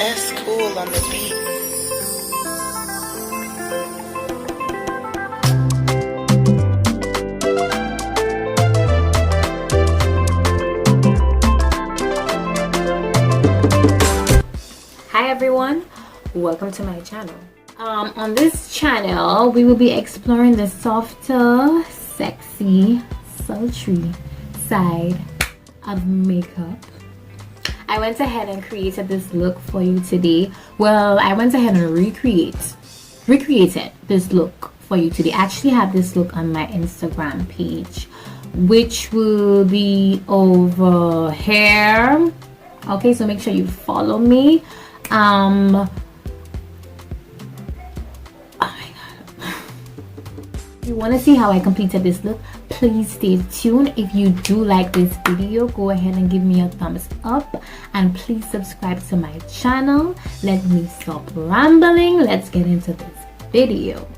S.koolbeatz on the beat. Hi everyone, welcome to my channel. On this channel we will be exploring the softer, sexy, sultry side of makeup. I went ahead and created this look for you today. Well, I went ahead and recreated this look for you today. I actually have this look on my Instagram page, which will be over here. Okay, so make sure you follow me. Oh my god. If you want to see how I completed this look, please stay tuned. If you do like this video, go ahead and give me a thumbs up, and please subscribe to my channel. Let me stop rambling. Let's get into this video.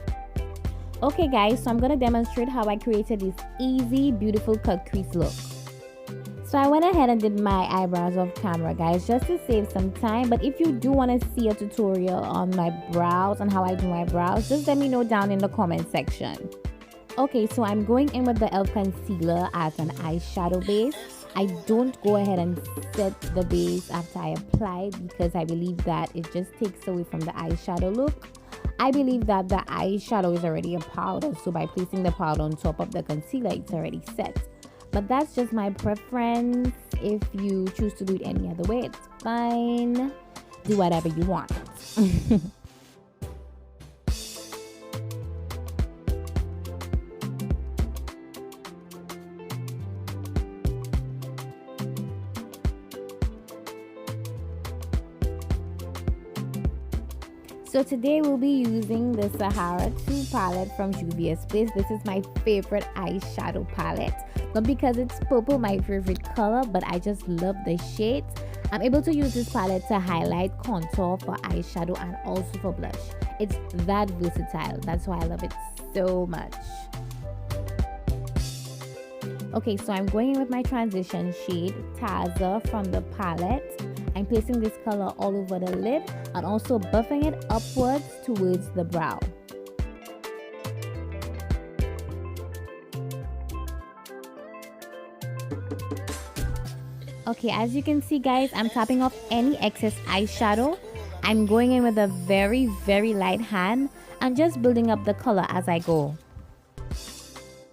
Okay guys, so I'm gonna demonstrate how I created this easy, beautiful cut crease look. So I went ahead and did my eyebrows off camera, guys, just to save some time. But if you do want to see a tutorial on my brows and how I do my brows, just let me know down in the comment section. Okay, so I'm going in with the e.l.f. concealer as an eyeshadow base. I don't go ahead and set the base after I apply, because I believe that it just takes away from the eyeshadow look. I believe that the eyeshadow is already a powder, so by placing the powder on top of the concealer, it's already set. But that's just my preference. If you choose to do it any other way, it's fine. Do whatever you want. So today we'll be using the Sahara 2 palette from Juvia's Place. This is my favorite eyeshadow palette. Not because it's purple, my favorite color, but I just love the shades. I'm able to use this palette to highlight, contour for eyeshadow, and also for blush. It's that versatile. That's why I love it so much. Okay, so I'm going in with my transition shade, Taza, from the palette. I'm placing this color all over the lid and also buffing it upwards towards the brow. Okay, as you can see guys, I'm tapping off any excess eyeshadow. I'm going in with a very, very light hand and just building up the color as I go.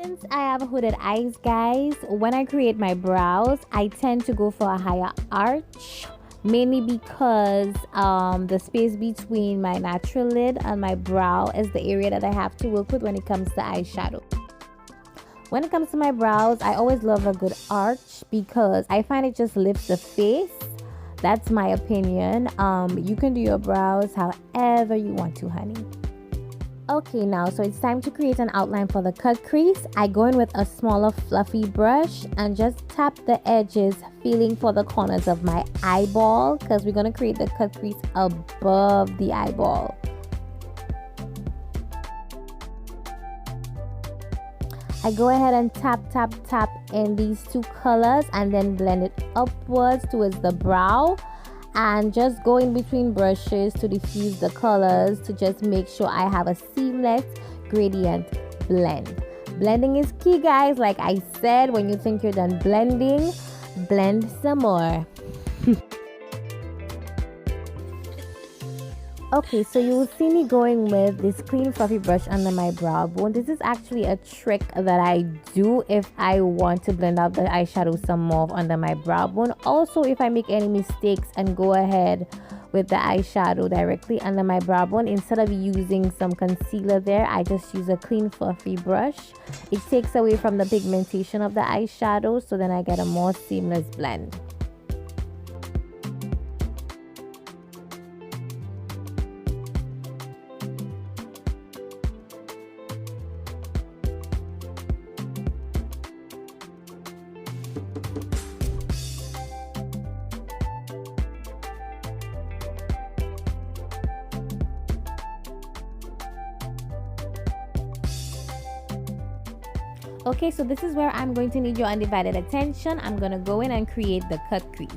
Since I have hooded eyes, guys, when I create my brows, I tend to go for a higher arch. Mainly because the space between my natural lid and my brow is the area that I have to work with when it comes to eyeshadow. When it comes to my brows, I always love a good arch because I find it just lifts the face. That's my opinion. You can do your brows however you want to, honey. Okay, now so it's time to create an outline for the cut crease. I go in with a smaller fluffy brush and just tap the edges, feeling for the corners of my eyeball, because we're going to create the cut crease above the eyeball. I go ahead and tap in these two colors and then blend it upwards towards the brow. And just go in between brushes to diffuse the colors to just make sure I have a seamless gradient blend. Blending is key, guys. Like I said, when you think you're done blending, blend some more. Okay, so you will see me going with this clean fluffy brush under my brow bone. This is actually a trick that I do if I want to blend out the eyeshadow some more under my brow bone. Also, if I make any mistakes and go ahead with the eyeshadow directly under my brow bone, instead of using some concealer there, I just use a clean fluffy brush. It takes away from the pigmentation of the eyeshadow, so then I get a more seamless blend. Okay, so this is where I'm going to need your undivided attention. I'm going to go in and create the cut crease.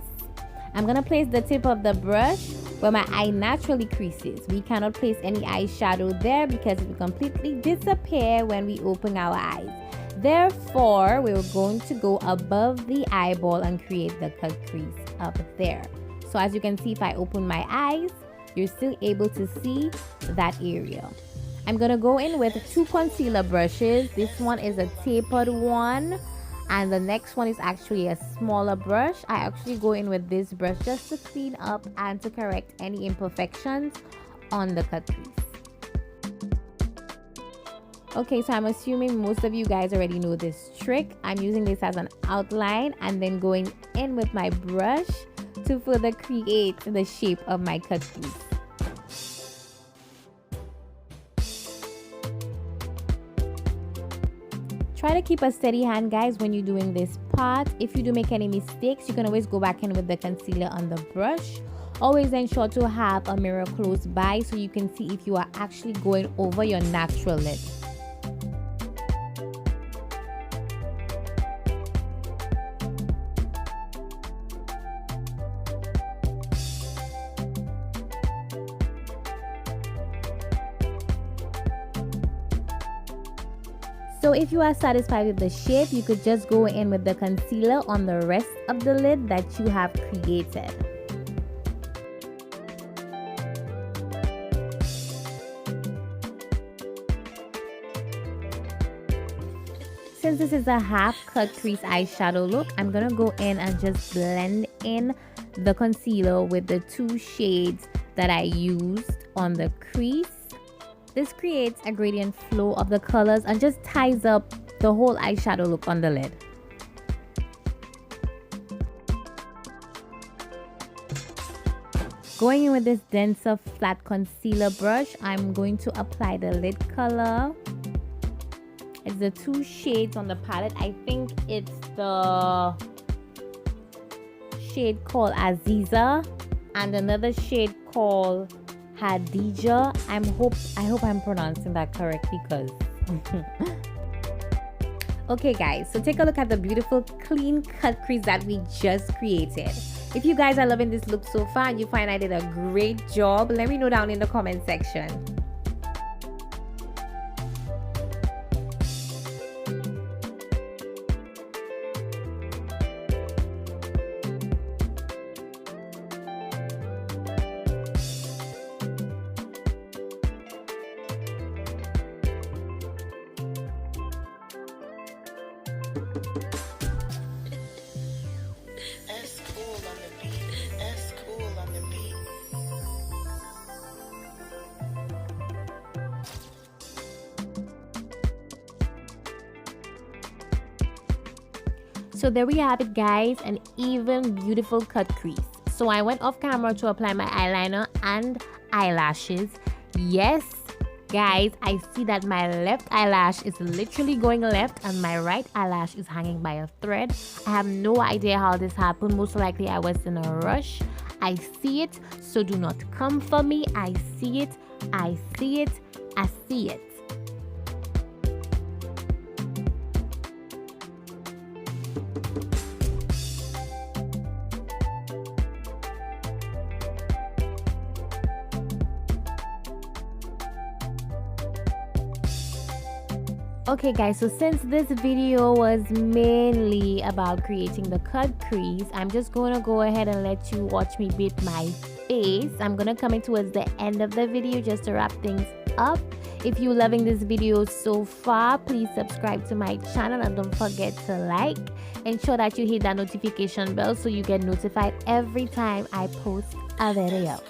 I'm going to place the tip of the brush where my eye naturally creases. We cannot place any eyeshadow there because it will completely disappear when we open our eyes. Therefore, we're going to go above the eyeball and create the cut crease up there. So as you can see, if I open my eyes, you're still able to see that area. I'm gonna go in with 2 concealer brushes. This one is a tapered one, and the next one is actually a smaller brush. I actually go in with this brush just to clean up and to correct any imperfections on the cut crease. Okay, so I'm assuming most of you guys already know this trick. I'm using this as an outline and then going in with my brush to further create the shape of my cut crease. Try to keep a steady hand, guys, when you're doing this part. If you do make any mistakes, you can always go back in with the concealer on the brush. Always ensure to have a mirror close by so you can see if you are actually going over your natural lid. So if you are satisfied with the shape, you could just go in with the concealer on the rest of the lid that you have created. Since this is a half cut crease eyeshadow look, I'm gonna go in and just blend in the concealer with the 2 shades that I used on the crease. This creates a gradient flow of the colors and just ties up the whole eyeshadow look on the lid. Going in with this denser flat concealer brush, I'm going to apply the lid color. It's the 2 shades on the palette. I think it's the shade called Aziza and another shade called Hadija. I hope I'm pronouncing that correctly, because okay guys, so take a look at the beautiful clean cut crease that we just created. If you guys are loving this look so far and you find I did a great job, let me know down in the comment section. S.kool on the beat. S.kool on the beat. So there we have it, guys, an even beautiful cut crease. So I went off camera to apply my eyeliner and eyelashes. Yes, guys, I see that my left eyelash is literally going left and my right eyelash is hanging by a thread. I have no idea how this happened. Most likely I was in a rush. I see it, so do not come for me. I see it, I see it, I see it. Okay guys, so since this video was mainly about creating the cut crease, I'm just gonna go ahead and let you watch me beat my face. I'm gonna come in towards the end of the video just to wrap things up. If you're loving this video so far, please subscribe to my channel and don't forget to like. Ensure that you hit that notification bell so you get notified every time I post a video.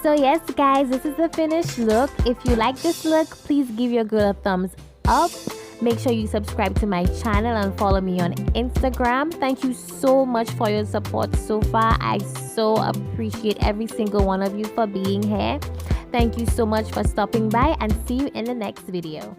So yes guys, this is the finished look. If you like this look, please give your girl a thumbs up. Make sure you subscribe to my channel and follow me on Instagram. Thank you so much for your support so far. I so appreciate every single one of you for being here. Thank you so much for stopping by, and see you in the next video.